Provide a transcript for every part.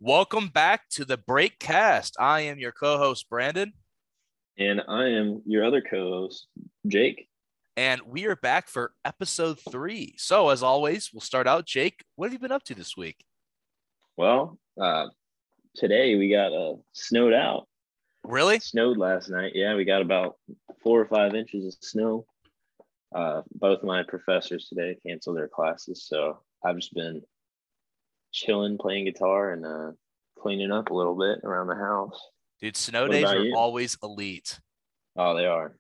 Welcome back to the Brakecast. I am your co-host, Brandon. And I am your other co-host, Jake. And we are back for episode 3. So, as always, we'll start out. Jake, what have you been up to this week? Well, today we got snowed out. Really? It snowed last night. Yeah, we got about 4 or 5 inches of snow. Both of my professors today canceled their classes, so I've just been chilling, playing guitar, and cleaning up a little bit around the house. Dude, snow days are always elite. Oh, they are.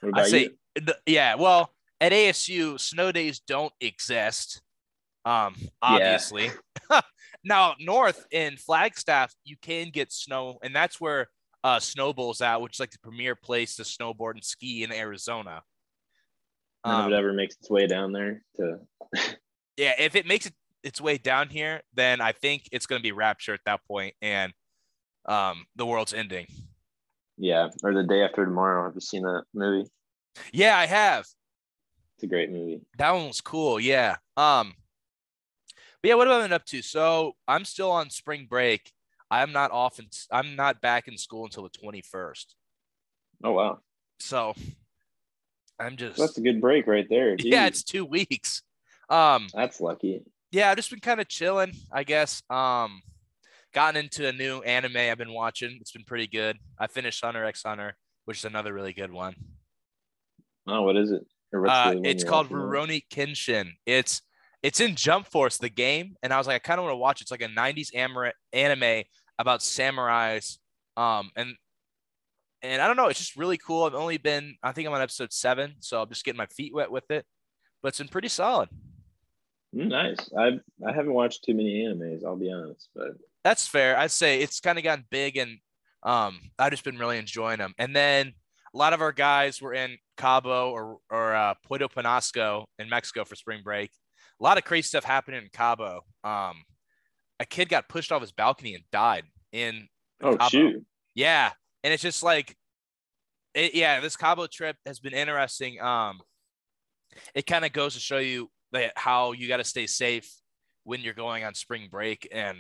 What about you? Yeah, well, at ASU, snow days don't exist, obviously. Yeah. Now, north in Flagstaff, you can get snow, and that's where Snowball's at, which is like the premier place to snowboard and ski in Arizona. None of it ever makes its way down there to yeah, if it makes its way down here, then I think it's going to be Rapture at that point, and the world's ending. Yeah, or The Day After Tomorrow. Have you seen that movie? Yeah, I have. It's a great movie. That one was cool. Yeah. But yeah, what have I been up to? So I'm still on spring break. I'm not back in school until the 21st. Oh wow. So that's a good break right there. Jeez. Yeah, it's 2 weeks. That's lucky. Yeah, I've just been kind of chilling, I guess. Gotten into a new anime I've been watching. It's been pretty good. I finished Hunter x Hunter, which is another really good one. Oh, what is it? It's called Rurouni Kenshin. It's in Jump Force, the game, and I was like, I kind of want to watch it. It's like a 90s anime about samurais. And I don't know, it's just really cool. I think I'm on episode 7, so I'm just getting my feet wet with it. But it's been pretty solid. Nice. I haven't watched too many animes, I'll be honest, but that's fair. I'd say it's kind of gotten big, and I've just been really enjoying them. And then a lot of our guys were in Cabo or Puerto Penasco in Mexico for spring break. A lot of crazy stuff happening in Cabo. A kid got pushed off his balcony and died in Cabo. Shoot. Yeah, and it's just like, this Cabo trip has been interesting. It kind of goes to show you how you got to stay safe when you're going on spring break, and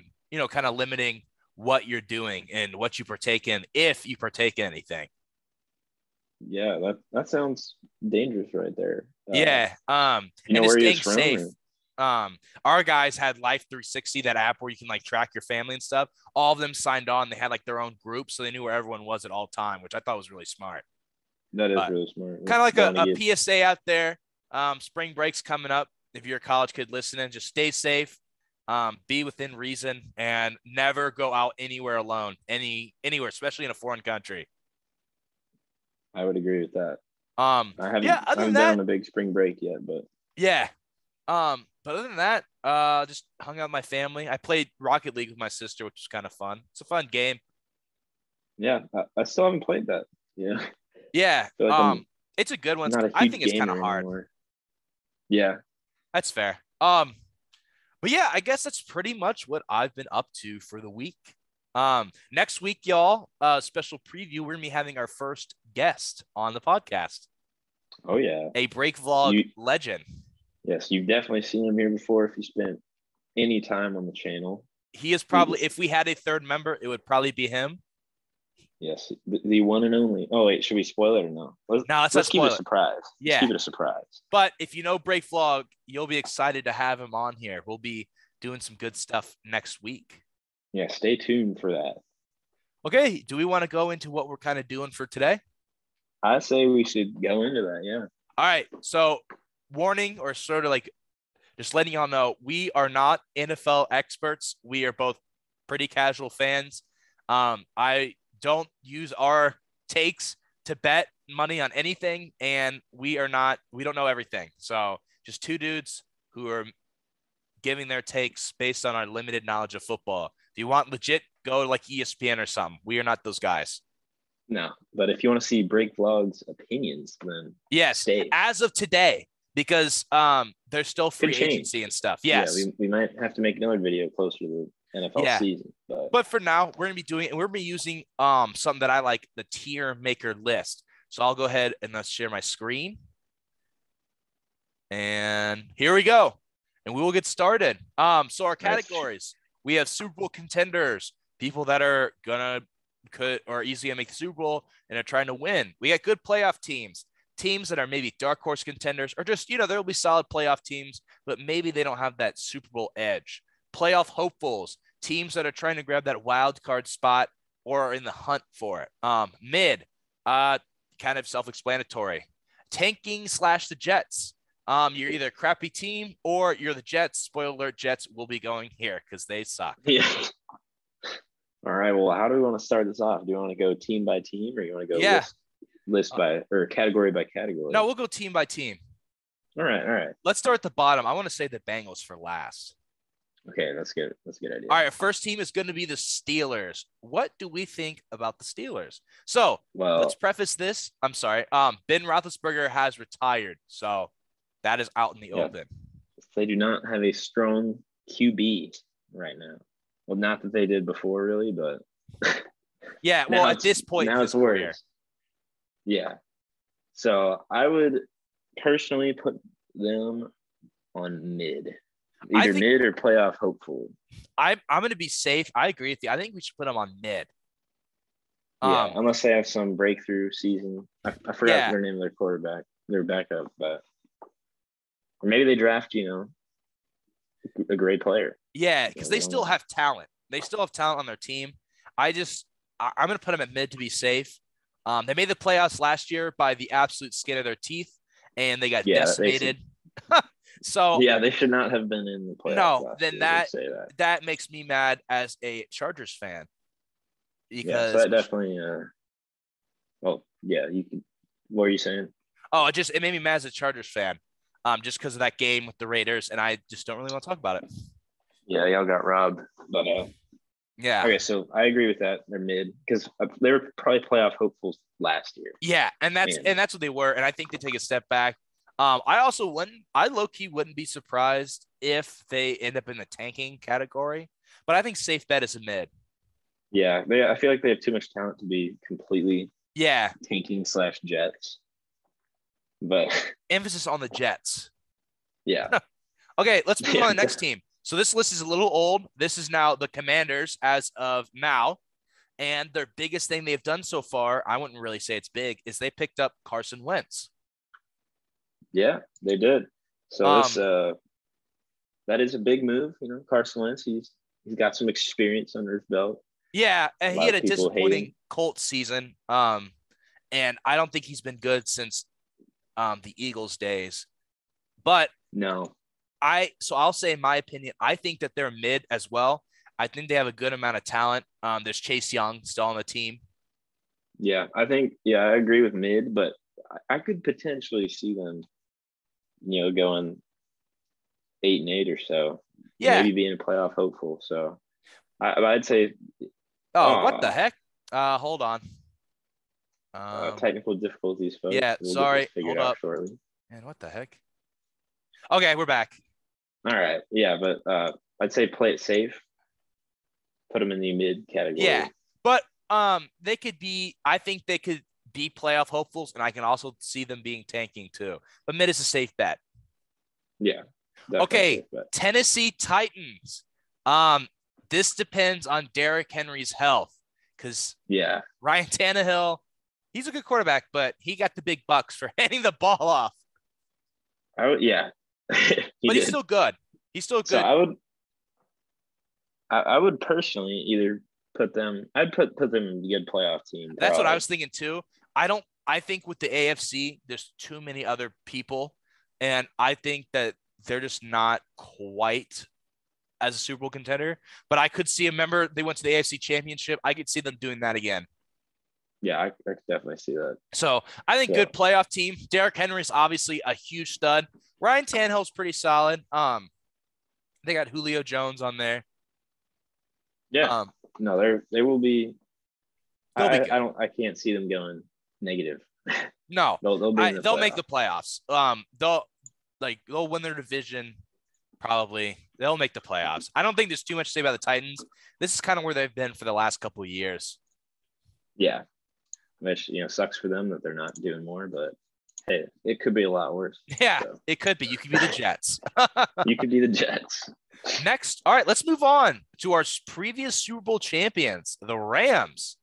kind of limiting what you're doing and what you partake in, if you partake in anything. Yeah, that sounds dangerous right there. Yeah. And where staying safe. Our guys had Life 360, that app where you can like track your family and stuff. All of them signed on. They had like their own group, so they knew where everyone was at all time, which I thought was really smart. That is really smart. Kind of like a PSA out there. Spring break's coming up. If you're a college kid listening, just stay safe. Be within reason, and never go out anywhere alone, anywhere, especially in a foreign country. I would agree with that. I haven't been on a big spring break yet, but yeah. But other than that, just hung out with my family. I played Rocket League with my sister, which was kind of fun. It's a fun game. Yeah, I still haven't played that. Yeah. Yeah. Like it's a good one. I think it's kind of hard. Anymore. Yeah. That's fair. But yeah, I guess that's pretty much what I've been up to for the week. Next week, y'all, special preview. We're gonna be having our first guest on the podcast. Oh yeah, a break vlog legend. Yes, you've definitely seen him here before. If you spent any time on the channel, he is probably. If we had a third member, it would probably be him. Yes, the one and only. Oh wait, should we spoil it or no? Let's keep it a surprise. Yeah, let's keep it a surprise. But if you know Break Vlog, you'll be excited to have him on here. We'll be doing some good stuff next week. Yeah, stay tuned for that. Okay, do we want to go into what we're kind of doing for today? I say we should go into that, yeah. All right, so warning, or sort of like just letting y'all know, we are not NFL experts. We are both pretty casual fans. I don't use our takes to bet money on anything, and we don't know everything. So just two dudes who are giving their takes based on our limited knowledge of football. If you want legit, go to like ESPN or something. We are not those guys. No, but if you want to see Break Vlog's opinions, then yes, stay. As of today, because there's still free agency and stuff. Yes, yeah, we might have to make another video closer to the NFL season. But for now, we're gonna be doing, and we're gonna be using something that I like, the tier maker list. So I'll go ahead and let's share my screen, and here we go. And we will get started. So our categories We have Super Bowl contenders, people that are could easily gonna make the Super Bowl and are trying to win. We got good playoff teams, teams that are maybe dark horse contenders, or just there'll be solid playoff teams, but maybe they don't have that Super Bowl edge. Playoff hopefuls, teams that are trying to grab that wild card spot or are in the hunt for it. Mid, kind of self-explanatory. Tanking / the Jets. You're either a crappy team or you're the Jets. Spoiler alert, Jets will be going here because they suck. Yeah. All right. Well, how do we want to start this off? Do you want to go team by team, or you want to go list by or category by category? No, we'll go team by team. All right. Let's start at the bottom. I want to say the Bengals for last. Okay, that's good. That's a good idea. All right, first team is going to be the Steelers. What do we think about the Steelers? So let's preface this. I'm sorry. Ben Roethlisberger has retired, so that is out in the open. They do not have a strong QB right now. Well, not that they did before, really, but yeah. Well, at this point, now it's worse. Yeah. So I would personally put them on mid. Either mid or playoff hopeful. I'm going to be safe. I agree with you. I think we should put them on mid. Yeah, unless they have some breakthrough season. I forgot their name of their quarterback, their backup, but or maybe they draft, a great player. Yeah, because they still have talent. They still have talent on their team. I'm going to put them at mid to be safe. They made the playoffs last year by the absolute skin of their teeth, and they got decimated. So they should not have been in the playoffs. No, then that makes me mad as a Chargers fan. Because so that definitely. You can. What are you saying? Oh, it made me mad as a Chargers fan. Just because of that game with the Raiders, and I just don't really want to talk about it. Yeah, y'all got robbed, but yeah. Okay, so I agree with that. They're mid because they were probably playoff hopefuls last year. Yeah, and that's what they were, and I think they take a step back. I low-key wouldn't be surprised if they end up in the tanking category, but I think safe bet is a mid. Yeah, I feel like they have too much talent to be completely tanking / Jets. But emphasis on the Jets. Yeah. Okay, let's move on to the next team. So this list is a little old. This is now the Commanders as of now. And their biggest thing they've done so far, I wouldn't really say it's big, is they picked up Carson Wentz. Yeah, they did. So that is a big move. Carson Wentz, he's got some experience under his belt. Yeah, and he had a disappointing Colts season. And I don't think he's been good since the Eagles days. But no. I'll say in my opinion, I think that they're mid as well. I think they have a good amount of talent. There's Chase Young still on the team. Yeah, I agree with mid, but I could potentially see them, going 8-8 or so. Yeah. Maybe being a playoff hopeful. So I'd say. Oh, what the heck? Hold on. Technical difficulties, folks. Yeah, sorry. Hold up. Shortly. Man, what the heck? Okay, we're back. All right. Yeah, but I'd say play it safe. Put them in the mid category. Yeah, but they could be. I think they could be playoff hopefuls, and I can also see them being tanking too. But mid is a safe bet. Yeah. Okay, Tennessee Titans. This depends on Derrick Henry's health, because Ryan Tannehill, he's a good quarterback, but he got the big bucks for handing the ball off. But he's still good. He's still good. So I would personally either put them. I'd put them in a good playoff team. That's what I was thinking too. I think with the AFC, there's too many other people, and I think that they're just not quite as a Super Bowl contender. But I could see they went to the AFC Championship. I could see them doing that again. Yeah, I could definitely see that. So I think good playoff team. Derrick Henry's obviously a huge stud. Ryan Tannehill's pretty solid. They got Julio Jones on there. Yeah. No, they will be. They'll be good. I can't see them going negative. No, they'll make the playoffs. They'll win their division. Probably they'll make the playoffs. I don't think there's too much to say about the Titans. This is kind of where they've been for the last couple of years. Yeah, which sucks for them that they're not doing more, but Hey, it could be a lot worse. Yeah, So. it could be. You could be the Jets. You could be the Jets. Next, all right, let's move on to our previous Super Bowl champions, the Rams.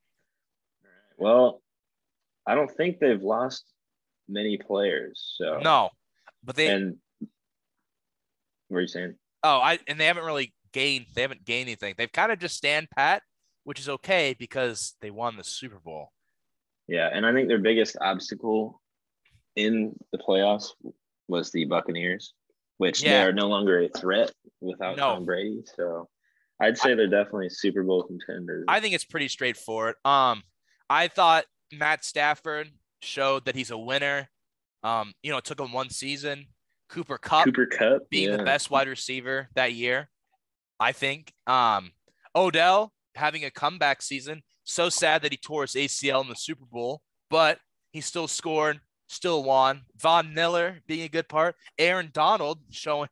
Well, I don't think they've lost many players. So No, but and what are you saying? and they haven't really gained. They haven't gained anything. They've kind of just stand pat, which is okay because they won the Super Bowl. Yeah, and I think their biggest obstacle in the playoffs was the Buccaneers, which they Yeah, are no longer a threat without no, Tom Brady. So I'd I, say they're definitely Super Bowl contenders. I think it's pretty straightforward. I thought Matt Stafford showed that he's a winner. It took him one season. Cooper Kupp Cooper Kupp, being the yeah. best wide receiver that year, I think. Odell having a comeback season. So sad that he tore his ACL in the Super Bowl, but he still scored, still won. Von Miller being a good part. Aaron Donald showing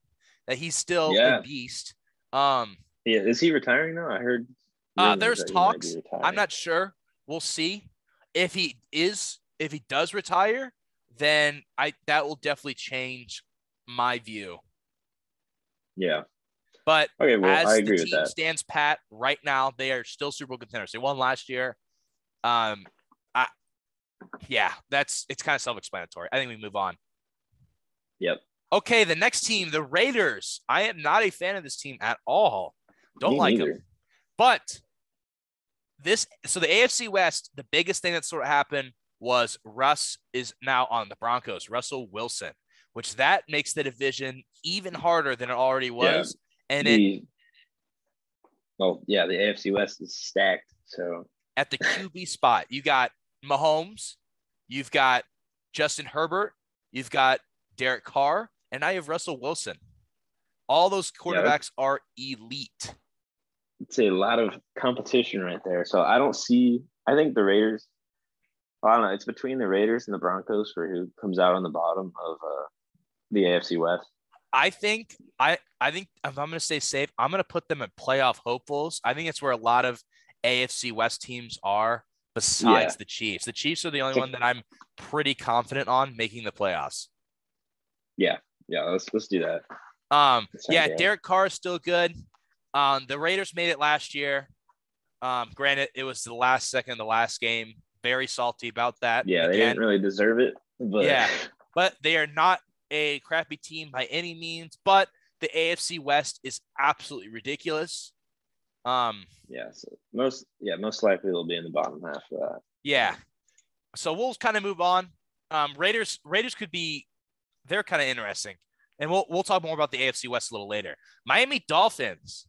that he's still a Yeah. beast. Yeah, is he retiring now? I heard rumors There's that he might be talks. I'm retiring. not sure. We'll see. If he does retire, then that will definitely change my view. Yeah. But Okay, well, I as the agree with team that. stands pat right now, they are still Super Bowl contenders. They won last year. Um, I yeah, it's kind of self-explanatory. I think we move on. Yep. Okay, the next team, the Raiders. I am not a fan of this team at all. Don't Me like them. neither. But so the AFC West, the biggest thing that sort of happened was Russ is now on the Broncos, Russell Wilson, which that makes the division even harder than it already Yeah. was. And the AFC West is stacked. So at the QB spot, you got Mahomes, you've got Justin Herbert, you've got Derek Carr, and now you have Russell Wilson. All those quarterbacks are elite. It's a lot of competition right there. So I think the Raiders, I don't know, it's between the Raiders and the Broncos for who comes out on the bottom of the AFC West. I think if I'm going to stay safe, I'm going to put them at playoff hopefuls. I think it's where a lot of AFC West teams are besides the Chiefs. The Chiefs are the only one that I'm pretty confident on making the playoffs. Yeah. Yeah. Let's do that. Derek Carr is still good. The Raiders made it last year. Granted, it was the last second of the last game. Very salty about that. Yeah, they didn't really deserve it. But they are not a crappy team by any means. But the AFC West is absolutely ridiculous. Most likely they'll be in the bottom half of that. Yeah. So we'll kind of move on. Raiders could be, they're kind of interesting. And we'll talk more about the AFC West a little later. Miami Dolphins.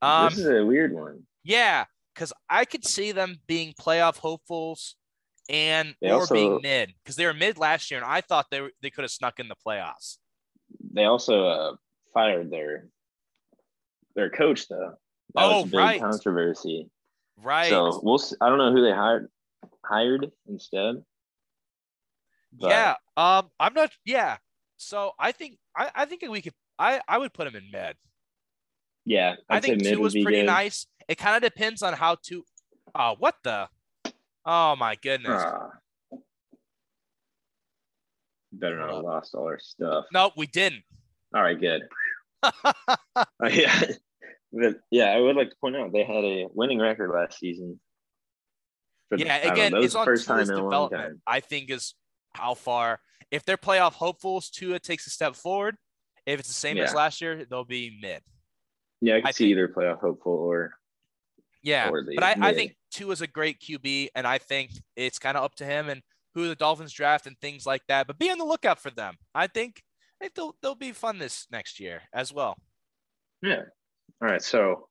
This is a weird one. Yeah, because I could see them being playoff hopefuls or being mid, because they were mid last year, and I thought they could have snuck in the playoffs. They also fired their coach, though. That was a big controversy. Right. So I don't know who they hired instead. But. Yeah. I'm not. Yeah. So I think we could. I would put them in mid. Yeah, I think two was pretty nice. It kind of depends on how to. What the? Oh my goodness! Better not have lost all our stuff. No, we didn't. All right, good. Yeah, I would like to point out they had a winning record last season. It's on first time in a long time. I think is how far. If they're playoff hopefuls, Tua takes a step forward. If it's the same as last year, they'll be mid. Yeah, I can see either playoff hopeful or. But I think Tua is a great QB, and I think it's kind of up to him and who the Dolphins draft and things like that. But be on the lookout for them. I think they'll be fun this next year as well. Yeah. All right. So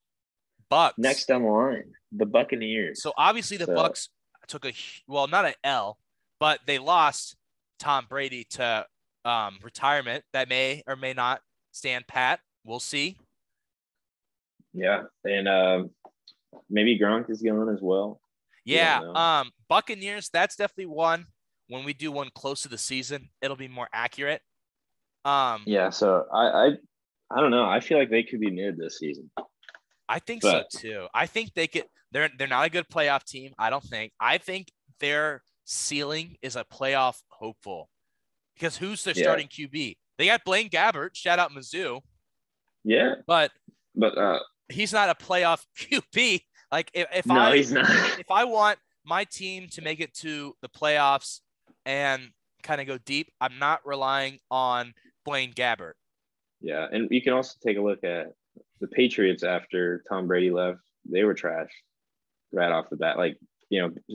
Bucks. Next down the line, the Buccaneers. So obviously the Bucks took not an L, but they lost Tom Brady to retirement that may or may not stand pat. We'll see. Yeah. And maybe Gronk is going as well. Yeah. Buccaneers, that's definitely one. When we do one close to the season, it'll be more accurate. Yeah, so I don't know. I feel like they could be mid this season. I think so too. I think they could. They're not a good playoff team. I don't think. I think their ceiling is a playoff hopeful. because who's their Yeah. starting QB? They got Blaine Gabbert. Shout out Mizzou. Yeah. But But he's not a playoff QB. Like if no, I he's not. if I want my team to make it to the playoffs and kind of go deep, I'm not relying on Blaine Gabbert. Yeah, and you can also take a look at the Patriots after Tom Brady left. They were trash right off the bat. Like,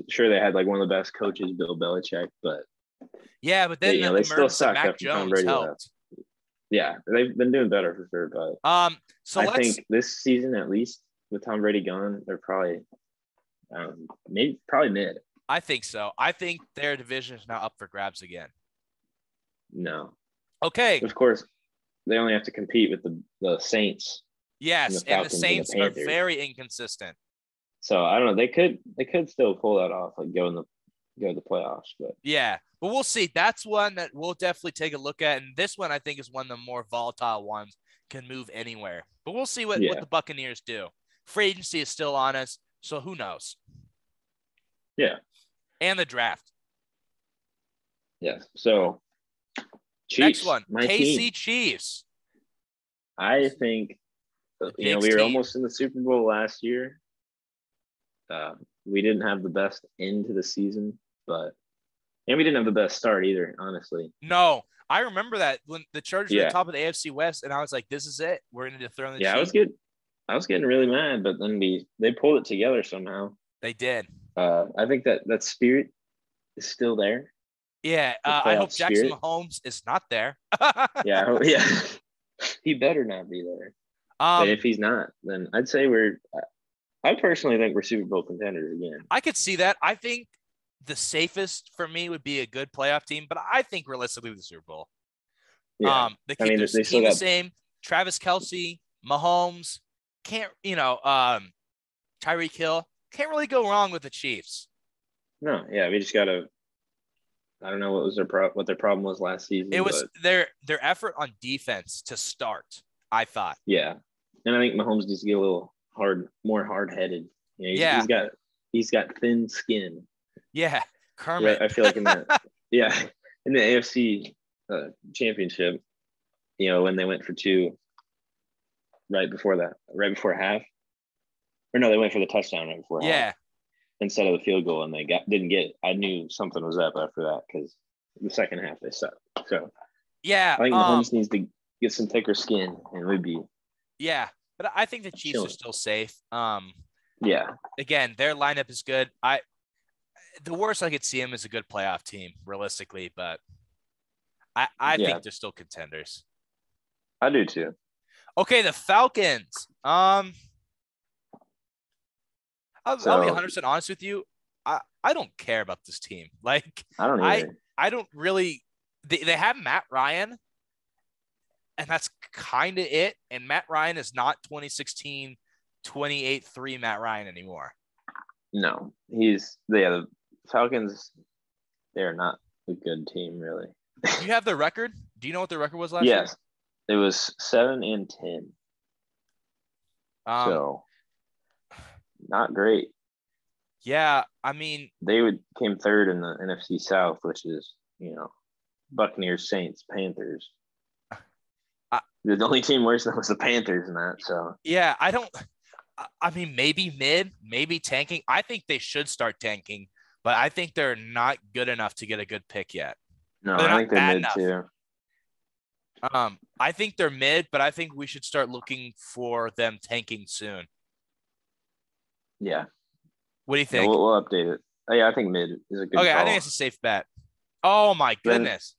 sure they had like one of the best coaches, Bill Belichick, but Yeah, but then they the still emergence of sucked Mac after Tom Jones Brady helped. left. Yeah, they've been doing better for sure, but So I think this season at least with Tom Brady gone, they're probably probably mid. I think so. I think their division is now up for grabs again. No. Okay. Of course, they only have to compete with the Saints. Yes, and the Saints are very inconsistent. So I don't know. They could still pull that off, like go to the playoffs. But yeah, but we'll see. That's one that we'll definitely take a look at, and this one I think is one of the more volatile ones. Can move anywhere, but we'll see what the Buccaneers do. Free agency is still on us, so who knows? Yeah, and the draft. Yes. So Next Chiefs, one, my KC team. Chiefs. I think we were almost in the Super Bowl last year. We didn't have the best end to the season, and we didn't have the best start either, honestly. No, I remember that when the Chargers were at the top of the AFC West, and I was like, "This is it. We're going to dethrone the Chiefs." I was getting really mad, but then they pulled it together somehow. They did. I think that spirit is still there. Yeah, I hope Jackson Mahomes is not there. Yeah, he better not be there. But if he's not, then I'd say I personally think we're Super Bowl contenders again. I could see that. I think the safest for me would be a good playoff team, but I think realistically the Super Bowl. Yeah. They keep their team the same. Travis Kelce, Mahomes, Tyreek Hill. Can't really go wrong with the Chiefs. No, yeah, we just gotta. I don't know what their problem was last season. It was their effort on defense to start. I thought. Yeah, and I think Mahomes needs to get a little more hard-headed. He's got thin skin. Yeah, Kermit. I feel like in the AFC championship, when they went for two, right before half, or no, they went for the touchdown right before half instead of the field goal, and they didn't get it. I knew something was up after that because the second half they sucked. So yeah, I think Mahomes needs to get some thicker skin, and we'd be but I think the Chiefs are still safe. Again, their lineup is good. The worst I could see them is a good playoff team, realistically, but I think they're still contenders. I do too. Okay, the Falcons. I'll be 100% honest with you. I don't care about this team. Like I don't either. I don't really. They have Matt Ryan, and that's kind of it. And Matt Ryan is not 2016, 28-3 Matt Ryan anymore. No, the Falcons. They're not a good team, really. Do you have the record? Do you know what the record was last year? Yes, it was 7-10. So not great. Yeah, I mean they came third in the NFC South, which is Buccaneers, Saints, Panthers. The only team worse than was the Panthers in that. So yeah, I mean, maybe mid, maybe tanking. I think they should start tanking, but I think they're not good enough to get a good pick yet. No, I think they're mid too. I think they're mid, but I think we should start looking for them tanking soon. Yeah. What do you think? Yeah, we'll update it. Oh, yeah, I think mid is a good call. I think it's a safe bet. Oh my goodness.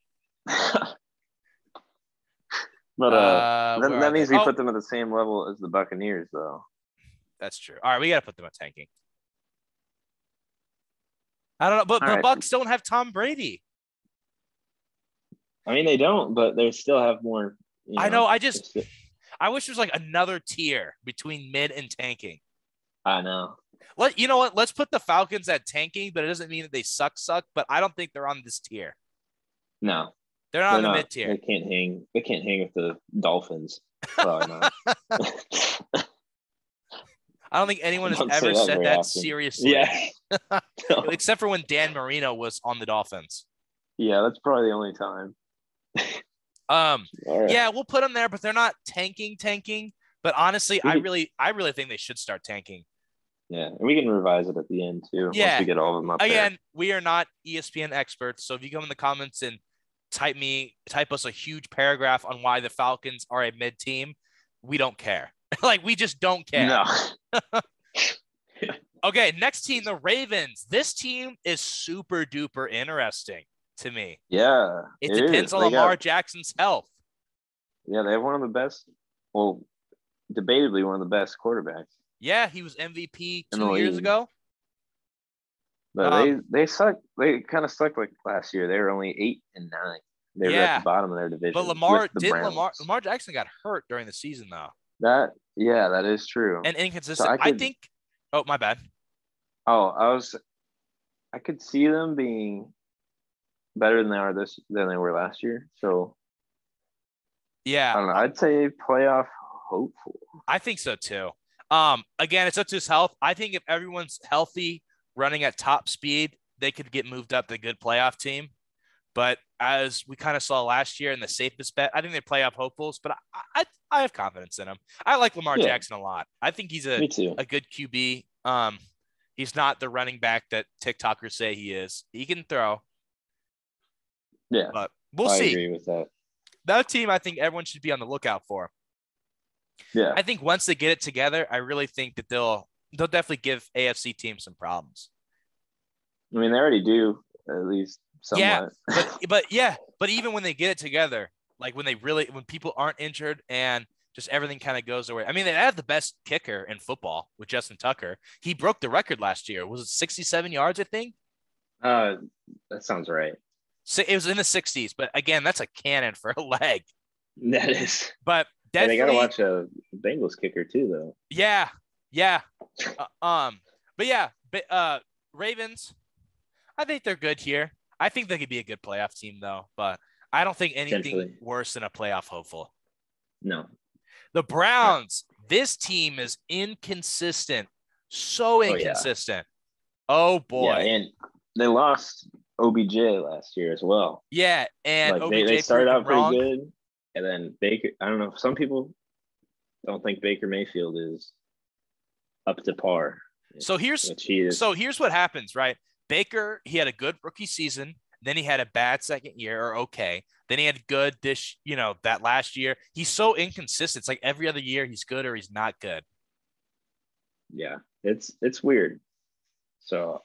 But that means we put them at the same level as the Buccaneers, though. That's true. All right, we got to put them at tanking. I don't know, but the Bucs don't have Tom Brady. I mean, they don't, but they still have more. I know. I wish there was like another tier between mid and tanking. I know. You know what? Let's put the Falcons at tanking, but it doesn't mean that they suck. But I don't think they're on this tier. No. They're not on the mid tier. They can't hang with the Dolphins. Probably not. I don't think anyone has ever said that often. Seriously. Yeah. Except for when Dan Marino was on the Dolphins. Yeah, that's probably the only time. All right. Yeah, we'll put them there, but they're not tanking. But honestly, I We really think they should start tanking. Yeah, and we can revise it at the end too once Yeah. we get all of them up there. Again, we are not ESPN experts, so if you come in the comments and type us a huge paragraph on why the Falcons are a mid team, we don't care. Like we just don't care. No. Okay, next team, the Ravens. This team is super duper interesting to me. Yeah, It it depends is. on They Lamar got Jackson's health. Yeah, they have one of the best. Well, debatably one of the best quarterbacks Yeah, he was MVP in the 2 years league. ago. But they suck. They kind of sucked like last year. They were only 8-9. They were at the Yeah, bottom of their but division with Lamar the didn't Browns. Lamar Jackson got hurt during the season though. That is true. And So inconsistent. I think. Oh, my bad. oh, I could see them being better than they were last year. So Yeah, I don't know. I'd say playoff hopeful. I think so too. Again, it's up to his health. I think if everyone's healthy, running at top speed, they could get moved up to a good playoff team. But as we kind of saw last year in the safest bet, I think they're playoff hopefuls. But I have confidence in them. I like Lamar Yeah, Jackson a lot. I think he's me too. a good QB. He's not the running back that TikTokers say he is. He can throw. Yeah, But we'll I see. agree with that. That team, I think everyone should be on the lookout for. Yeah, I think once they get it together, I really think that they'll definitely give AFC teams some problems. I mean they already do at least Yeah, somewhat. but even when they get it together, like when people aren't injured and just everything kind of goes away. I mean, they have the best kicker in football with Justin Tucker. He broke the record last year. Was it 67 yards, I think? That sounds right. So it was in the 60s, but again, that's a cannon for a leg. That is. But Yeah, they definitely, gotta watch a Bengals kicker too, though. yeah. But yeah, Ravens. I think they're good here. I think they could be a good playoff team though, but I don't think anything worse than a playoff hopeful. No. The Browns. This team is inconsistent. So inconsistent. Oh boy. Yeah, and they lost OBJ last year as well. Yeah, and like OBJ they started out pretty wrong. good, and then Baker. I don't know. Some people don't think Baker Mayfield is up to par. So here's what happens, right? Baker, he had a good rookie season. Then he had a bad second year, or okay. Then he had good that last year. He's so inconsistent. It's like every other year he's good or he's not good. Yeah, it's weird. So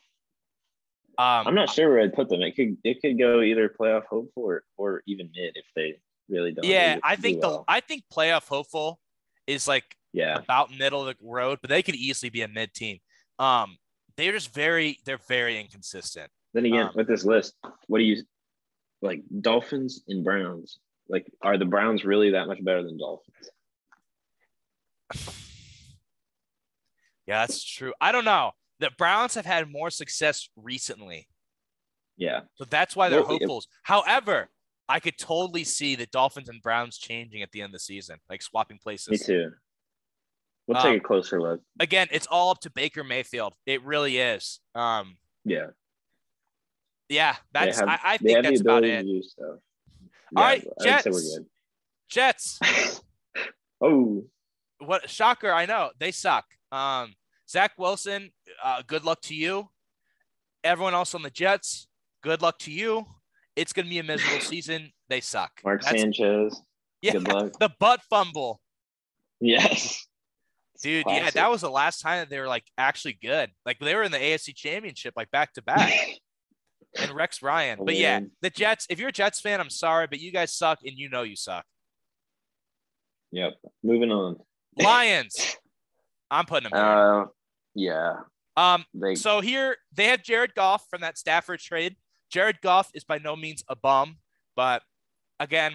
I'm not sure where I'd put them. It could go either playoff hopeful or even mid if they really don't. Yeah, I think playoff hopeful is like about middle of the road, but they could easily be a mid team. They're very inconsistent. Then again, with this list, what do you like? Dolphins and Browns. Like, are the Browns really that much better than Dolphins? Yeah, that's true. I don't know. The Browns have had more success recently. Yeah. So that's why they're hopefuls. However, I could totally see the Dolphins and Browns changing at the end of the season, like swapping places. Me too. We'll take a closer look. Again, it's all up to Baker Mayfield. It really is. Yeah. Yeah, I think that's about it. Yeah, all right, Jets. I'd say we're good. Jets. Oh. What shocker, I know. They suck. Zach Wilson, good luck to you. Everyone else on the Jets, good luck to you. It's going to be a miserable season. They suck. Sanchez. Yeah, good luck. The butt fumble. Yes. Dude, classic. Yeah, that was the last time that they were like actually good. Like they were in the AFC Championship like back to back. And Rex Ryan. But yeah, the Jets, if you're a Jets fan, I'm sorry, but you guys suck and you know you suck. Yep. Moving on. Lions. I'm putting them there. Yeah. So here they have Jared Goff from that Stafford trade. Jared Goff is by no means a bum, but again,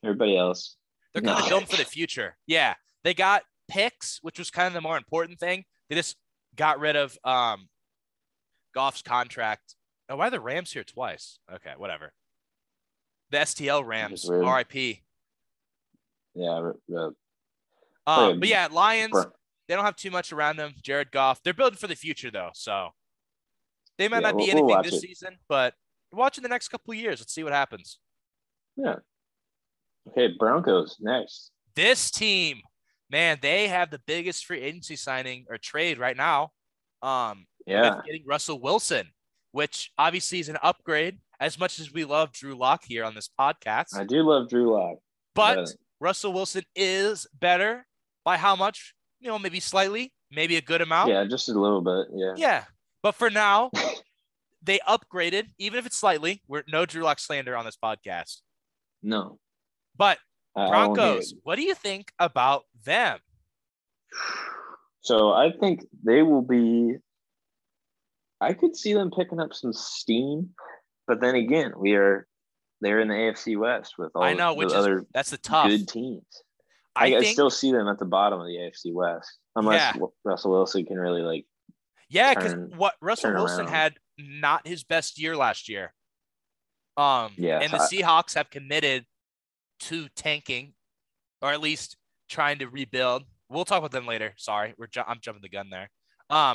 everybody else, they're kind of building for the future. Yeah. They got picks, which was kind of the more important thing. They just got rid of Goff's contract. Oh, why are the Rams here twice? Okay, whatever. The STL Rams, RIP. Yeah. But yeah, Lions, they don't have too much around them. Jared Goff, they're building for the future though, so they might not be anything this season, but watching the next couple of years. Let's see what happens. Yeah. Okay, Broncos next. This team, man, they have the biggest free agency signing or trade right now. With Yeah, getting Russell Wilson, which obviously is an upgrade. As much as we love Drew Lock here on this podcast, I do love Drew Lock, but Russell Wilson is better by how much? Maybe slightly, maybe a good amount. yeah, just a little bit. Yeah. Yeah, but for now, they upgraded, even if it's slightly. We're no Drew Lock slander on this podcast. No, But I won't hear it. Broncos, what do you think about them? So I think they will be. I could see them picking up some steam, but then again, they're in the AFC West with all I know, the other that's the tough good teams. I I think, still see them at the bottom of the AFC West, unless yeah, Russell Wilson can really because what Russell turn Wilson around. had not his best year last year. Yeah, And the Seahawks have committed to tanking, or at least trying to rebuild. We'll talk about them later. Sorry, I'm jumping the gun there.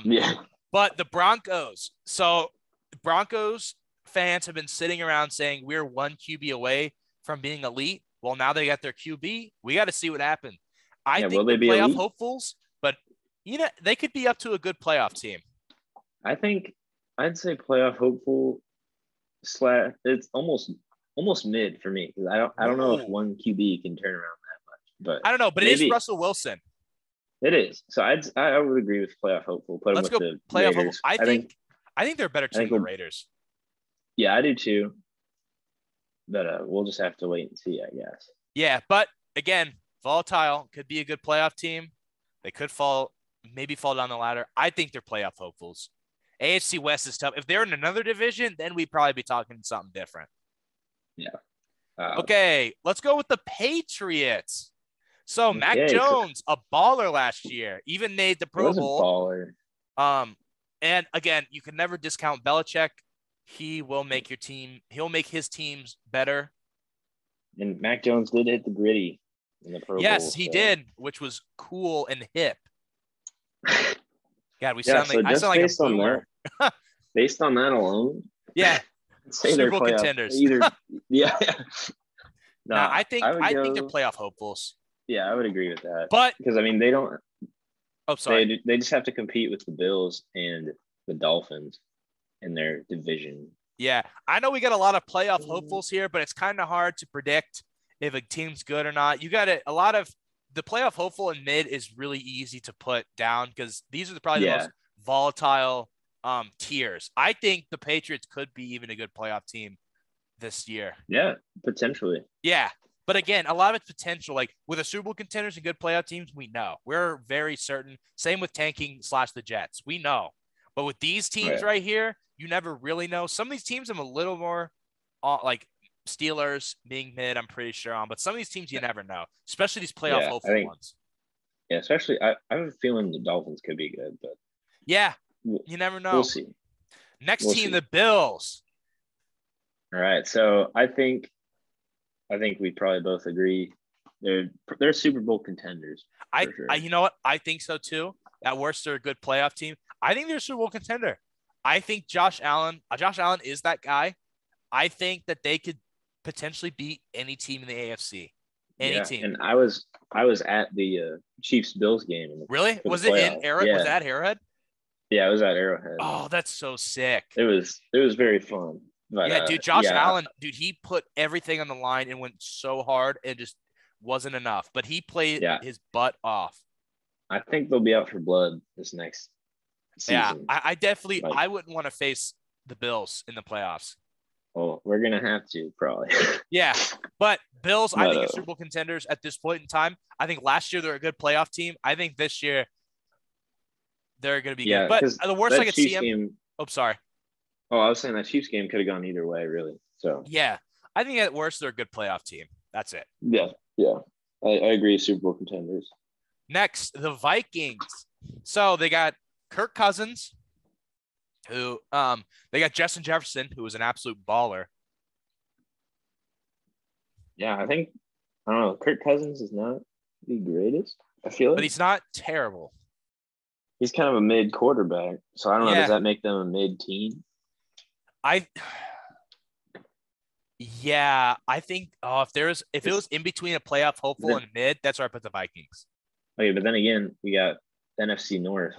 yeah, But the Broncos. So the Broncos fans have been sitting around saying we're one QB away from being elite. Well, now they got their QB. We got to see what happens. I Will think they they're be playoff elite? hopefuls, but they could be up to a good playoff team. I think I'd say playoff hopeful / it's almost mid for me because I don't know if Ooh. one QB can turn around that much, but I don't know, but it is maybe Russell Wilson. it is. So I would agree with playoff hopeful. Put them Let's with go the playoff hopeful. Raiders. I think they're a better team than the Raiders. Yeah, I do too. But we'll just have to wait and see, I guess. Yeah, but again, volatile, could be a good playoff team. They could maybe fall down the ladder. I think they're playoff hopefuls. AFC West is tough. If they're in another division, then we'd probably be talking something different. Yeah. Okay, let's go with the Patriots. So Okay, Mac Jones, a baller last year, even made the Pro Bowl. Baller. And again, you can never discount Belichick. He will make he'll make his teams better. And Mac Jones did hit the gritty in the Pro Bowl. Yes, he did, which was cool and hip. God, I sound like a boomer. Based on that alone, yeah, say Super they're Bowl contenders. Yeah. No, I think they're playoff hopefuls. Yeah, I would agree with that. But because I mean, they don't. Oh, sorry. They just have to compete with the Bills and the Dolphins in their division. Yeah, I know we got a lot of playoff hopefuls here, but it's kind of hard to predict if a team's good or not. You got a lot of the playoff hopeful and mid is really easy to put down because these are probably the most volatile tiers. I think the Patriots could be even a good playoff team this year. Yeah, potentially. Yeah, but again, a lot of it's potential. Like with the Super Bowl contenders and good playoff teams, we know. We're very certain. Same with tanking / the Jets. We know. But with these teams right here, you never really know. Some of these teams I'm a little more like Steelers being mid, I'm pretty sure on. But some of these teams you never know, especially these playoff hopeful ones. Yeah, especially I have a feeling the Dolphins could be good, but yeah, you never know. We'll see. Next team, the Bills. All right, so I think we probably both agree they're Super Bowl contenders. Sure. You know what? I think so too. At worst, they're a good playoff team. I think they're a Super Bowl contender. I think Josh Allen is that guy. I think that they could potentially beat any team in the AFC. Any team. And I was at the Chiefs Bills game. Really? Was it in Arrowhead? Yeah. Was that Arrowhead? Yeah, it was at Arrowhead. Oh, that's so sick. It was very fun. But, yeah, dude, Josh Allen, he put everything on the line and went so hard and just wasn't enough. But he played his butt off. I think they'll be out for blood this next season. Yeah, I definitely I wouldn't want to face the Bills in the playoffs. Well, we're gonna have to probably. Yeah, but Bills, I think are Super Bowl contenders at this point in time. I think last year they're a good playoff team. I think this year they're going to be good. But the worst I could see them. Sorry. Oh, I was saying that Chiefs game could have gone either way, really. So yeah, I think at worst they're a good playoff team. That's it. Yeah, I agree. Super Bowl contenders. Next, the Vikings. So they got Kirk Cousins, who they got Justin Jefferson, who was an absolute baller. Yeah, I don't know. Kirk Cousins is not the greatest, I feel like. But he's not terrible. He's kind of a mid quarterback. So I don't know. Does that make them a mid team? Yeah, I think if it was in between a playoff hopeful Then, and mid, that's where I put the Vikings. okay, but then again, we got NFC North,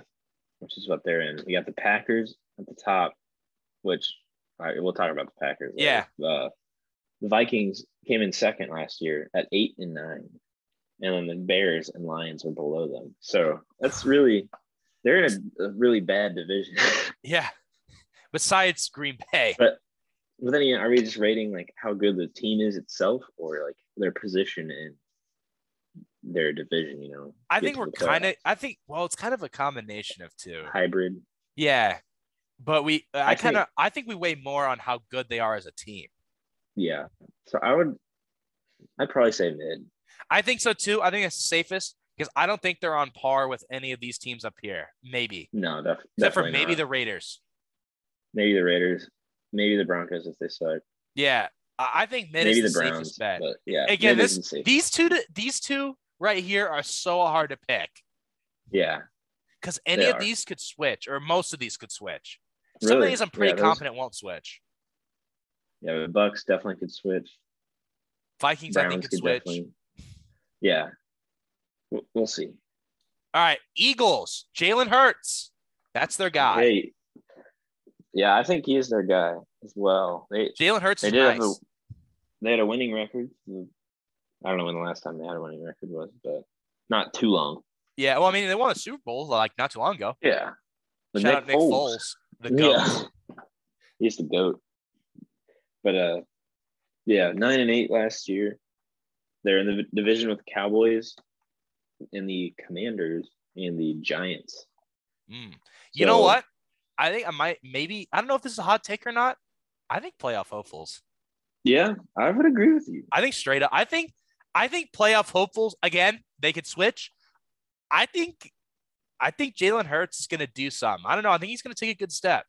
which is what they're in. We got the Packers at the top, which all right, we'll talk about the Packers later. Yeah, The Vikings came in second last year at 8-9, and then the Bears and Lions are below them. So that's really they're in a really bad division. yeah. Besides Green Bay, But then again, are we just rating like how good the team is itself, or like their position in their division? I Get think to we're the kind of. playoffs. I think it's kind of a combination of two. Hybrid. Yeah, but I think, I think we weigh more on how good they are as a team. yeah. So I'd probably say mid. I think so too. I think it's the safest because I don't think they're on par with any of these teams up here. Maybe, No, except for definitely maybe not. the Raiders. Maybe the Raiders, maybe the Broncos if they suck, Yeah, I think mid is maybe the the safest Browns. bet. But yeah, Again, mid is the safest. these two right here are so hard to pick Yeah, because they any of are these could switch, or most of these could switch. Some of really. these I'm pretty Yeah, those. confident won't switch. Yeah, the Bucks definitely could switch. Vikings, I think, Browns could could switch. definitely. Yeah, we'll see. All right, Eagles, Jalen Hurts. That's their guy. Hey, yeah, I think he is their guy as well. Jalen Hurts They is did have a nice. they had a winning record. I don't know when the last time they had a winning record was, but not too long. Yeah, well, I mean, they won a Super Bowl like not too long ago. Yeah, but Shout Nick out Nick Foles. Foles, the GOAT. Yeah, he's the goat. But yeah, 9-8 last year. They're in the division with the Cowboys and the Commanders and the Giants. Mm. You know So what? I think I might maybe I don't know if this is a hot take or not. I think playoff hopefuls. yeah, I would agree with you. I think straight up. I think playoff hopefuls again. They could switch. I think I think Jalen Hurts is going to do something. I don't know. I think he's going to take a good step.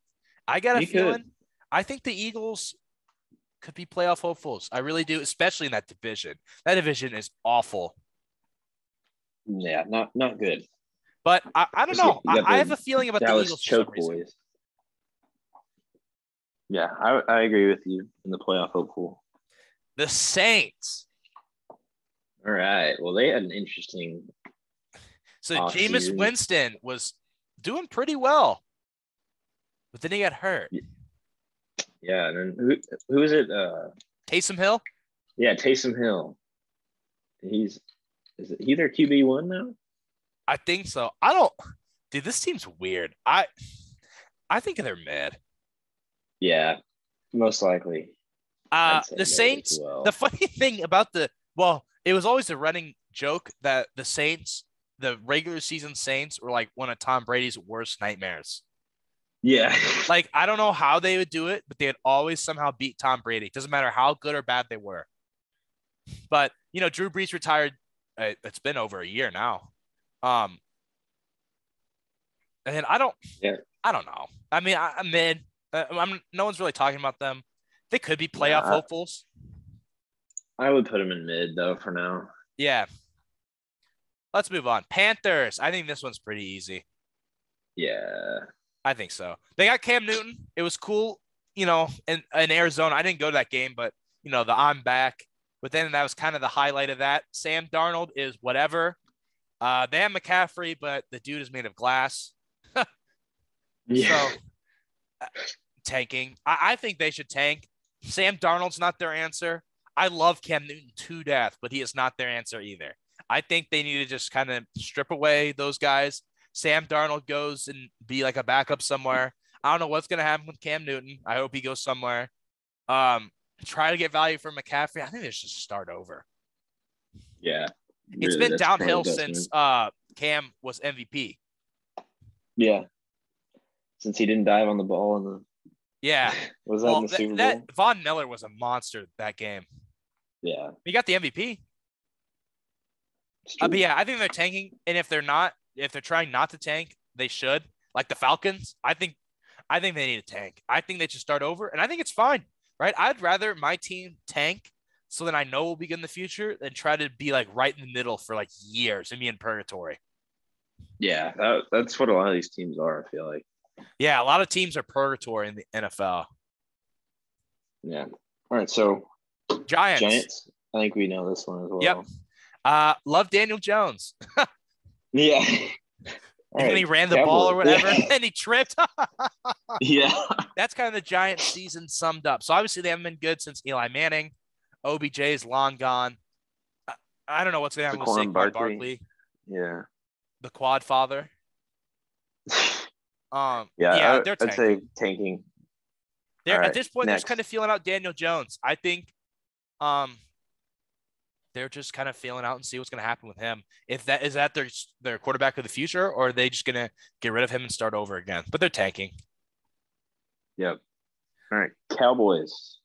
I got a He could. feeling. I think the Eagles could be playoff hopefuls. I really do, especially in that division. That division is awful. Yeah, not good. But I don't know. You got I have the a feeling about the Dallas Eagles for some Choke reason. Boys. Yeah, I agree with you in the playoff hopeful. The Saints. All right. Well, they had an interesting So off Jameis season. Winston was doing pretty well, but then he got hurt. Yeah, and then who is it? Taysom Hill. Yeah, Taysom Hill. Is he their QB1 now? I think so. I don't. Dude, this team's weird. I think they're mid. Yeah, most likely. I'd say The mid as Saints. The well. funny thing about it was always a running joke that the Saints, the regular season Saints, were like one of Tom Brady's worst nightmares. Yeah. Like I don't know how they would do it, but they'd always somehow beat Tom Brady. Doesn't matter how good or bad they were. But Drew Brees retired. It's been over a year now. Um, and Yeah. I don't know. I mean, I'm mid. No one's really talking about them. They could be playoff Yeah, hopefuls. I would put him in mid though for now. Yeah. Let's move on. Panthers. I think this one's pretty easy. Yeah. I think so. They got Cam Newton. It was cool, in Arizona. I didn't go to that game, but the I'm back. But then that was kind of the highlight of that. Sam Darnold is whatever. They have McCaffrey, but the dude is made of glass. Yeah. So tanking. I think they should tank. Sam Darnold's not their answer. I love Cam Newton to death, but he is not their answer either. I think they need to just kind of strip away those guys. Sam Darnold goes and be like a backup somewhere. I don't know what's going to happen with Cam Newton. I hope he goes somewhere. Try to get value for McCaffrey. I think they should start over. Yeah. It's Really, been that's probably downhill the best since move. Cam was MVP. Yeah. Since he didn't dive on the ball in the Yeah. was that in Well, the Super that Bowl? Von Miller was a monster that game. Yeah. He got the MVP. It's But true. yeah, I think they're tanking, and if they're trying not to tank, they should. Like the Falcons, I think they need to tank. I think they should start over, and I think it's fine, right? I'd rather my team tank so that I know we'll be good in the future than try to be like right in the middle for like years and be in purgatory. Yeah, that's what a lot of these teams are, I feel like. Yeah, a lot of teams are purgatory in the NFL. Yeah. All right, so Giants. Giants. I think we know this one as well. Yep. Love Daniel Jones. Yeah. And Right. he ran the ball Cowboys. or whatever, Yeah. and he tripped. Yeah. That's kind of the Giants season summed up. So obviously they haven't been good since Eli Manning. OBJ is long gone. I don't know what's going to happen with Saquon Barkley. Yeah. The quad father. Yeah, they're I'd say tanking. tanking. They're at this point, they're next. just kind of feeling out Daniel Jones. I think they're just kind of feeling out and see what's going to happen with him. If that is that their quarterback of the future, or are they just going to get rid of him and start over again? But they're tanking. Yep. All right, Cowboys.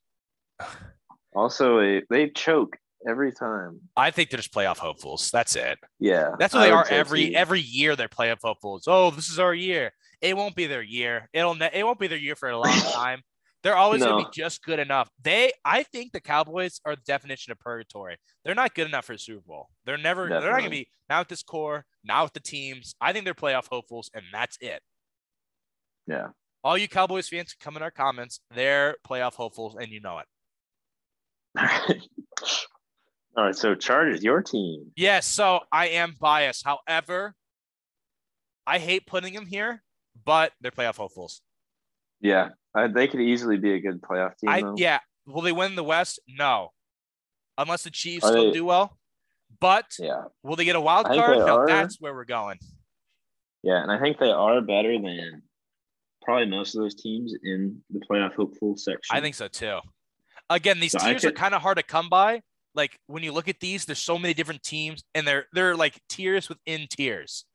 Also, they choke every time. I think they're just playoff hopefuls. That's it. Yeah, that's what they are every year. They're playoff hopefuls. Oh, this is our year. It won't be their year. It won't be their year for a long time. They're always going to be just good enough. I think the Cowboys are the definition of purgatory. They're not good enough for the Super Bowl. They're not going to be now with this core, now with the teams. I think they're playoff hopefuls, and that's it. Yeah. All you Cowboys fans come in our comments. They're playoff hopefuls, and you know it. All right. So Chargers, your team. Yes. So I am biased. However, I hate putting them here, but they're playoff hopefuls. Yeah. They could easily be a good playoff team. Yeah. Will they win the West? No. Unless the Chiefs don't do well. But will they get a wild card? No, that's where we're going. Yeah, and I think they are better than probably most of those teams in the playoff hopeful section. I think so too. Again, these tiers are kind of hard to come by. Like when you look at these, there's so many different teams, and they're like tiers within tiers.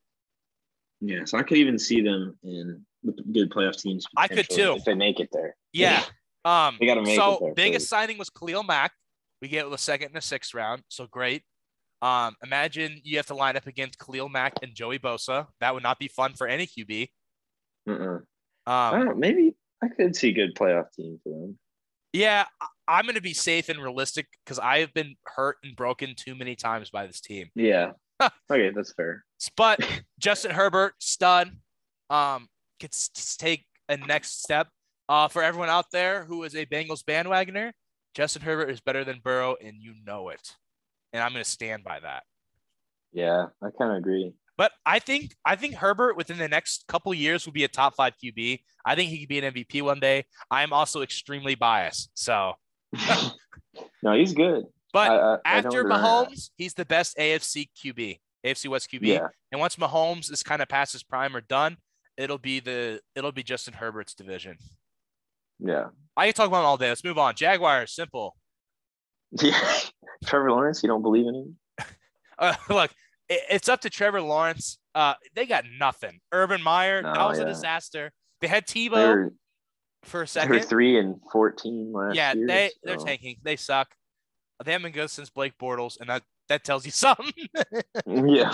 Yeah, so I could even see them in good playoff teams. I could too if they make it there. Yeah. They got to make it there. So biggest signing was Khalil Mack. We get the second and the sixth round. So great. Imagine you have to line up against Khalil Mack and Joey Bosa. That would not be fun for any QB. I don't know. Maybe I could see a good playoff team for them. Yeah, I'm going to be safe and realistic because I have been hurt and broken too many times by this team. Yeah. Okay, that's fair. But Justin Herbert, stud, gets to take a next step. For everyone out there who is a Bengals bandwagoner, Justin Herbert is better than Burrow, and you know it. And I'm going to stand by that. Yeah, I kind of agree. But I think Herbert within the next couple years will be a top 5 QB. I think he could be an MVP one day. I am also extremely biased. So no, he's good. But after Mahomes, he's the best AFC West QB. Yeah. And once Mahomes is kind of past his prime or done, it'll be Justin Herbert's division. Yeah. I can talk about him all day. Let's move on. Jaguars, simple. Yeah. Trevor Lawrence, you don't believe in him? Look, it's up to Trevor Lawrence. They got nothing. Urban Meyer, that was a disaster. They had Tebow for a second. They were 3-14 last year. Yeah, they're tanking. They suck. They haven't been good since Blake Bortles, and that tells you something. Yeah.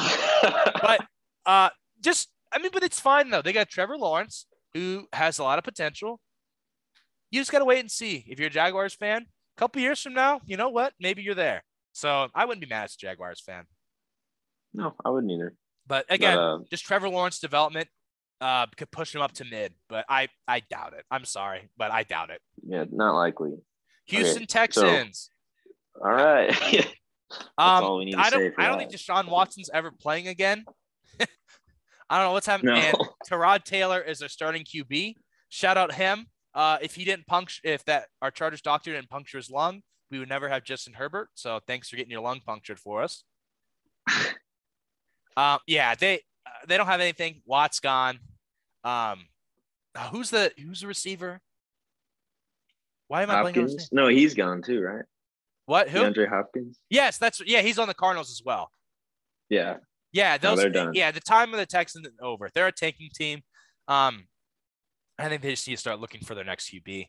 But but it's fine though. They got Trevor Lawrence, who has a lot of potential. You just gotta wait and see. If you're a Jaguars fan, a couple years from now, you know what? Maybe you're there. So I wouldn't be mad as a Jaguars fan. No, I wouldn't either. But again, just Trevor Lawrence development could push him up to mid, but I doubt it. I'm sorry, but I doubt it. Yeah, not likely. Houston Texans. So, all right. That's all we need to say for I don't think Deshaun Watson's ever playing again. I don't know what's happening. No. And Tyrod Taylor is their starting QB. Shout out him. If our Chargers doctor didn't puncture his lung, we would never have Justin Herbert. So thanks for getting your lung punctured for us. They don't have anything. Watt's gone. Who's the receiver? Why am I blanking on his name? No, he's gone too, right? What? Who? DeAndre Hopkins. Yes, he's on the Cardinals as well. Yeah. Yeah, they're done. Yeah, the time of the Texans is over. They're a tanking team. I think they just need to start looking for their next QB.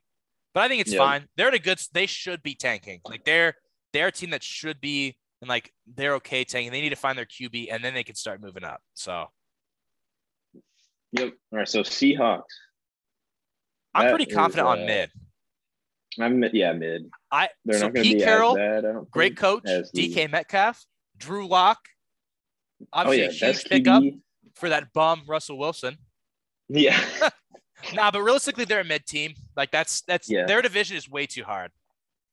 But I think it's fine. They should be tanking. Like they're a team that should be, and like they're okay tanking. They need to find their QB and then they can start moving up. So Yep. All right. So Seahawks. I'm pretty confident on mid. Mid. They're not going to be Carroll, as bad, I don't great think, coach. DK Metcalf, Drew Lock. Obviously, a huge QB. pickup for that bum Russell Wilson. Yeah. But realistically, they're a mid team. Like that's their division is way too hard.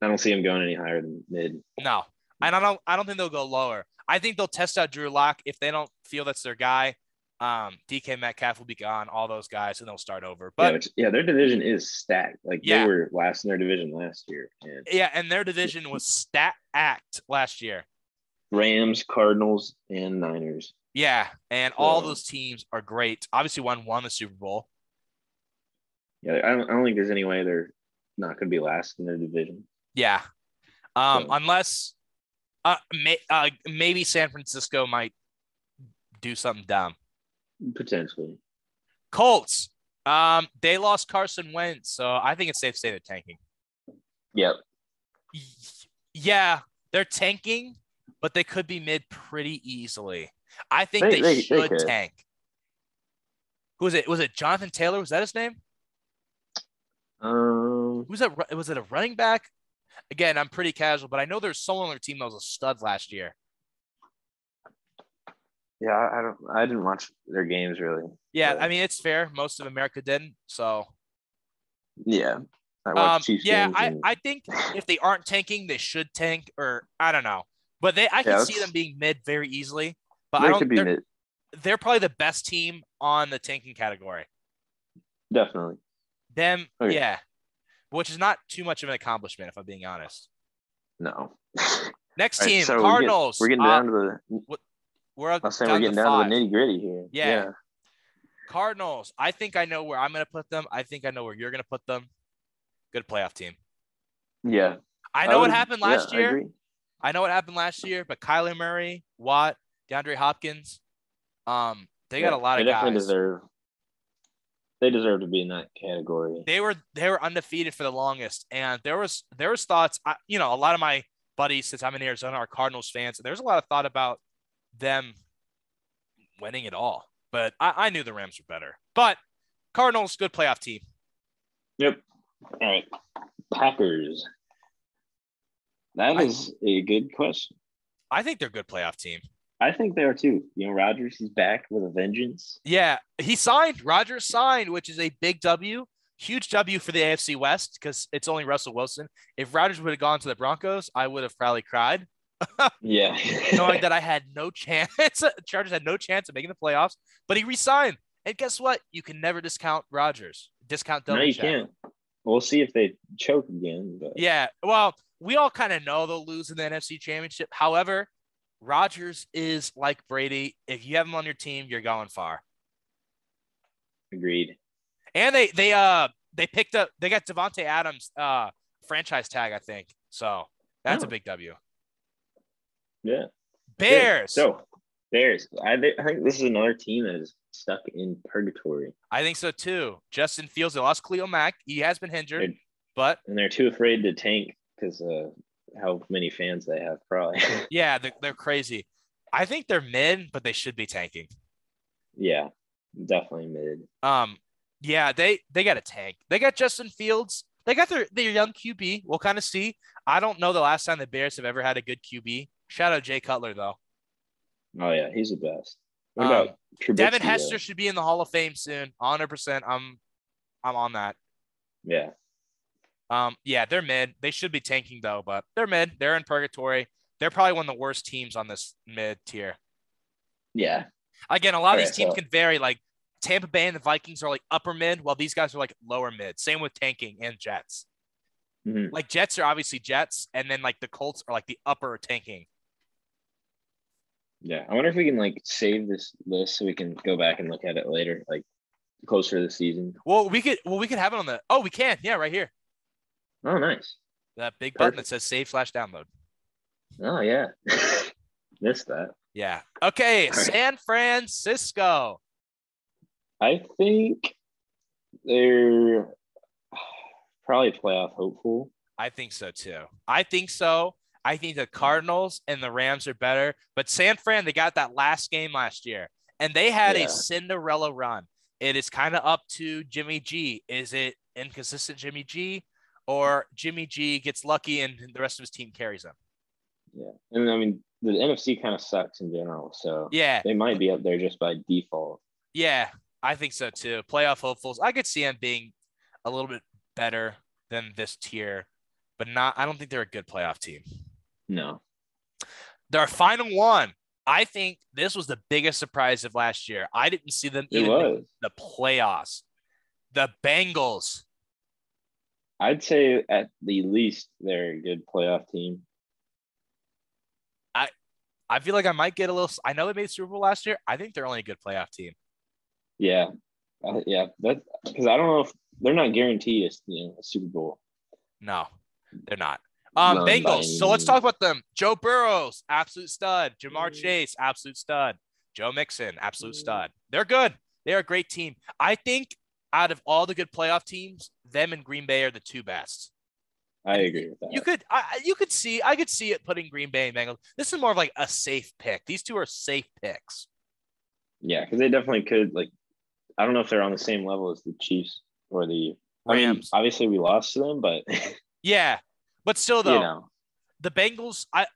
I don't see them going any higher than mid. No, and I don't think they'll go lower. I think they'll test out Drew Lock. If they don't feel that's their guy, DK Metcalf will be gone. All those guys, and they'll start over. But Their division is stacked. Like they yeah, were last in their division last year, and yeah, and their division was stacked last year. Rams, Cardinals, and Niners. Yeah, and all those teams are great. Obviously, one won the Super Bowl. Yeah, I don't think there's any way they're not going to be last in their division. Yeah, unless maybe San Francisco might do something dumb. Potentially. Colts, they lost Carson Wentz, so I think it's safe to say they're tanking. Yep. Yeah, they're tanking, but they could be mid pretty easily. I think they should tank. Who was it? Was it Jonathan Taylor? Was that his name? Was it a running back? Again, I'm pretty casual, but I know there's someone on their team that was a stud last year. Yeah, I didn't watch their games really. Yeah, but I mean it's fair. Most of America didn't, so yeah. I watched Chiefs games. I think if they aren't tanking, they should tank, or I don't know. But I can see them being mid very easily. But I don't. Could be mid. They're probably the best team on the tanking category. Definitely. Them, okay. Yeah. Which is not too much of an accomplishment, if I'm being honest. No. Next team, so Cardinals. We're getting down to the. We're getting down to the nitty gritty here. Yeah. Cardinals. I think I know where I'm going to put them. I think I know where you're going to put them. Good playoff team. Yeah. I know what happened last year. I know what happened last year, but Kyler Murray, Watt, DeAndre Hopkins, they got a lot of guys. They deserve to be in that category. They were undefeated for the longest, and there was thoughts. A lot of my buddies, since I'm in Arizona, are Cardinals fans. There's a lot of thought about them winning it all, but I knew the Rams were better. But Cardinals, good playoff team. Yep. All right. Packers. That is a good question. I think they're a good playoff team. I think they are too. Rodgers is back with a vengeance. Yeah, he signed. Rodgers signed, which is a big W. Huge W for the AFC West because it's only Russell Wilson. If Rodgers would have gone to the Broncos, I would have probably cried. Yeah. Knowing that I had no chance. Chargers had no chance of making the playoffs, but he re-signed. And guess what? You can never discount Rodgers. Discount Belichick. No, you can't. We'll see if they choke again. But. Yeah, well, we all kind of know they'll lose in the NFC Championship. However, Rodgers is like Brady. If you have him on your team, you're going far. Agreed. And they got Devontae Adams franchise tag, I think. So that's a big W. Yeah. Bears. So Bears. I think this is another team that is stuck in purgatory. I think so too. Justin Fields, they lost Khalil Mack. He has been injured, and they're too afraid to tank because how many fans they have, probably. Yeah, they're crazy. I think they're mid, but they should be tanking. Yeah, definitely mid. Yeah, they got a tank. They got Justin Fields. They got their young QB. We'll kind of see. I don't know the last time the Bears have ever had a good QB. Shout out Jay Cutler though. Oh yeah, he's the best. What about Trubisky, Devin Hester should be in the Hall of Fame soon. 100%. I'm on that. Yeah. Yeah, they're mid. They should be tanking though, but they're mid. They're in purgatory. They're probably one of the worst teams on this mid tier. Yeah. Again, a lot of these teams can vary. Like Tampa Bay and the Vikings are like upper mid, while these guys are like lower mid. Same with tanking and Jets. Mm-hmm. Like Jets are obviously Jets, and then like the Colts are like the upper tanking. Yeah, I wonder if we can like save this list so we can go back and look at it later, like closer to the season. Well, we could have it on the. Oh, we can. Yeah, right here. Oh, nice. That big button that says save/download. Oh yeah, missed that. Yeah. Okay, San Francisco. I think they're probably playoff hopeful. I think so too. I think the Cardinals and the Rams are better, but San Fran, they got that last game last year, and they had a Cinderella run. It is kind of up to Jimmy G. Is it inconsistent Jimmy G, or Jimmy G gets lucky and the rest of his team carries him? Yeah, and I mean the NFC kind of sucks in general, so yeah, they might be up there just by default. Yeah, I think so too. Playoff hopefuls. I could see them being a little bit better than this tier. but not. I don't think they're a good playoff team. No, Their final one. I think this was the biggest surprise of last year. I didn't see them it even make was. the playoffs. The Bengals. I'd say at the least they're a good playoff team. I feel like I might get a little. I know they made Super Bowl last year. I think they're only a good playoff team. Yeah, yeah. That's because I don't know if they're not guaranteed a Super Bowl No, they're not. run by Bengals. any So let's talk means. about them. Joe Burrows, absolute stud. Jamar Chase, absolute stud. Joe Mixon, absolute stud. They're good. They're a great team. I think out of all the good playoff teams, them and Green Bay are the two best. I And agree with you that. could, I could see it putting Green Bay and Bengals. This is more of like a safe pick. These two are safe picks. Yeah, because they definitely could. Like, I don't know if they're on the same level as the Chiefs or the. I mean, Rams. obviously we lost to them, but Yeah, but still you though, know, the Bengals. I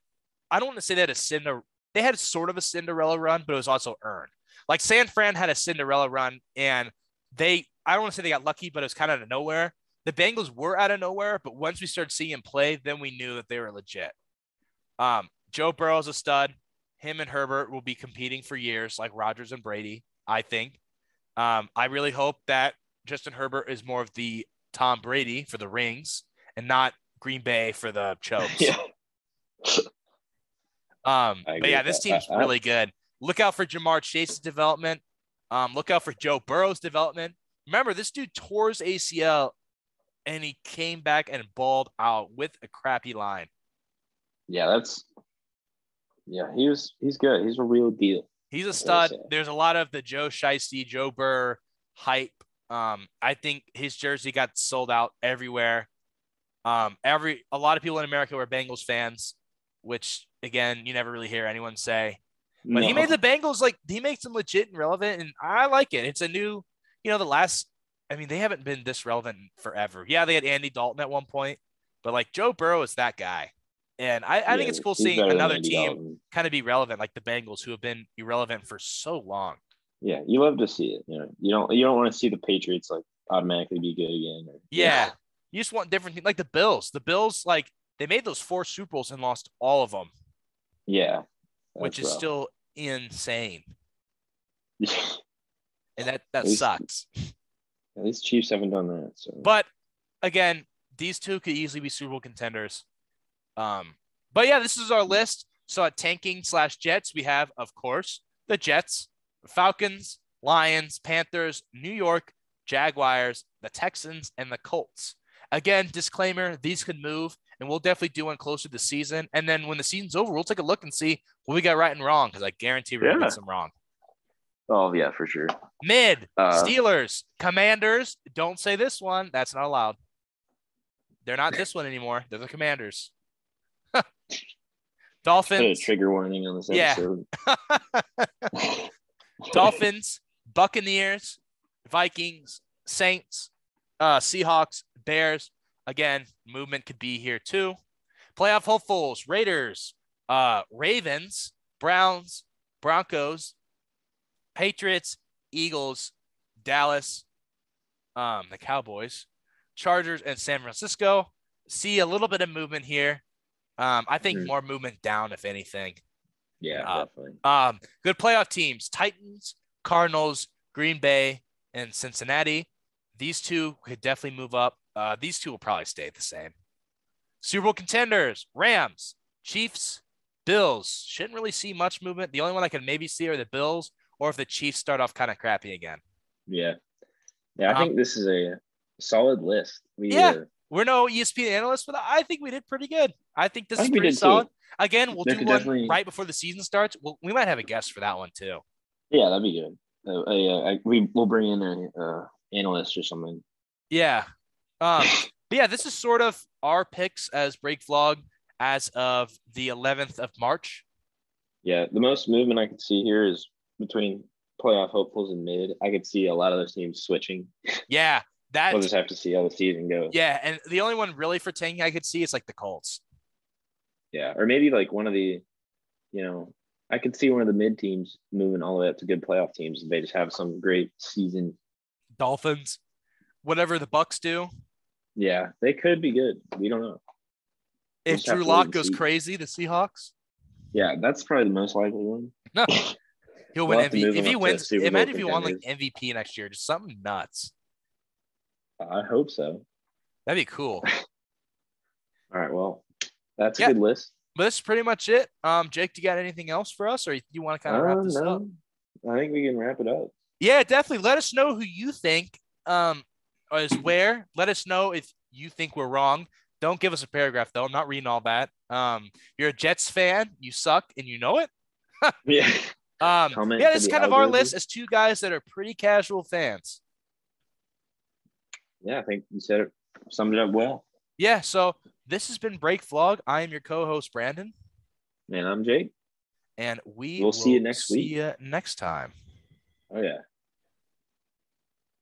don't want to say that a Cinder. They had sort of a Cinderella run, but it was also earned. Like San Fran had a Cinderella run, and they. I don't want to say they got lucky, but it was kind of out of nowhere. The Bengals were out of nowhere, but once we started seeing them play, then we knew that they were legit. Joe Burrow's a stud. Him and Herbert will be competing for years, like Rodgers and Brady. I think. I really hope that Justin Herbert is more of the Tom Brady for the rings and not Green Bay for the chokes. yeah, I But agree yeah, with this that. team's really good. Look out for Jamar Chase's development. Look out for Joe Burrow's development. Remember, this dude tore his ACL and he came back and balled out with a crappy line. Yeah, he's good. He's a real deal. He's a That's what I stud. say. There's a lot of the Joe Shiesty, Joe Burr hype. I think his jersey got sold out everywhere. A lot of people in America were Bengals fans, which again, you never really hear anyone say. But he made the No, Bengals he makes them legit and relevant, and I like it. It's a new, the last. I mean, they haven't been this relevant forever. Yeah, they had Andy Dalton at one point, but like Joe Burrow is that guy, and I think yeah, it's cool he's seeing better than another Andy team Dalton. kind of be relevant, like the Bengals, who have been irrelevant for so long. Yeah, you love to see it. You don't want to see the Patriots like automatically be good again. Yeah, you just want different things, like the Bills. The Bills, like they made those 4 Super Bowls and lost all of them, yeah, which that's is rough. still insane, At and that least sucks. at least Chiefs haven't done that. So But again, these two could easily be Super Bowl contenders. But yeah, this is our list. So at tanking/Jets, we have, of course, the Jets, Falcons, Lions, Panthers, New York, Jaguars, the Texans, and the Colts. Again, disclaimer, these could move, and we'll definitely do one closer to the season. And then when the season's over, we'll take a look and see what we got right and wrong, because I guarantee we're going to yeah. get some wrong. Oh yeah, for sure. Mid, Uh, Steelers, Commanders. Don't say this one. That's not allowed. They're not this one anymore. They're the Commanders. put a Dolphins. trigger warning on this Yeah. episode. Dolphins, Buccaneers, Vikings, Saints, Seahawks, Bears. Again, movement could be here too. Playoff hopefuls, Raiders, Ravens, Browns, Broncos, Patriots, Eagles, Dallas, the Cowboys, Chargers, and San Francisco. See a little bit of movement here. I think more movement down, if anything. Yeah, Up. definitely. Good playoff teams: Titans, Cardinals, Green Bay, and Cincinnati. These two could definitely move up. These two will probably stay the same. Super Bowl contenders: Rams, Chiefs, Bills. Shouldn't really see much movement. The only one I can maybe see are the Bills, or if the Chiefs start off kind of crappy again. Yeah. Yeah, I think this is a solid list. Yeah, we're no ESPN analysts, but I think we did pretty good. I think this I is think we pretty did solid. too. Again, we'll There do could one definitely, right before the season starts. We might have a guest for that one too. yeah, that'd be good. We'll bring in an analyst or something. Yeah. But yeah, this is sort of our picks as Break Vlog as of the 11th of March. Yeah, the most movement I could see here is between playoff hopefuls and mid. I could see a lot of those teams switching. Yeah, We'll just have to see how the season goes. Yeah, and the only one really for tanking I could see is like the Colts. Yeah, or maybe like one of the, I could see one of the mid teams moving all the way up to good playoff teams. They just have some great season. Dolphins, whatever the Bucks do. Yeah, they could be good. We don't know. We'll If just have Drew to wait Lock and goes see. crazy, the Seahawks, Yeah, that's probably the most likely one. he'll We'll win have to move MVP. If him he up to wins, Super Bowl imagine if he won like contenders. MVP next year, just something nuts. I hope so. That'd be cool. All right, well, that's a Yeah, good list. but that's pretty much it. Jake, do you got anything else for us, or you want to kind of wrap this up? No, I think we can wrap it up. Yeah, definitely. Let us know who you think is where. Let us know if you think we're wrong. Don't give us a paragraph though. I'm not reading all that. You're a Jets fan. You suck, and you know it. Yeah. Comment Yeah, for this is the kind of our algorithm. list as two guys that are pretty casual fans. Yeah, I think you said it, summed it up well. Yeah, so this has been Break Vlog. I am your co-host Brandon, And I'm Jake. and we We'll see you will next see week. you next time. Oh yeah.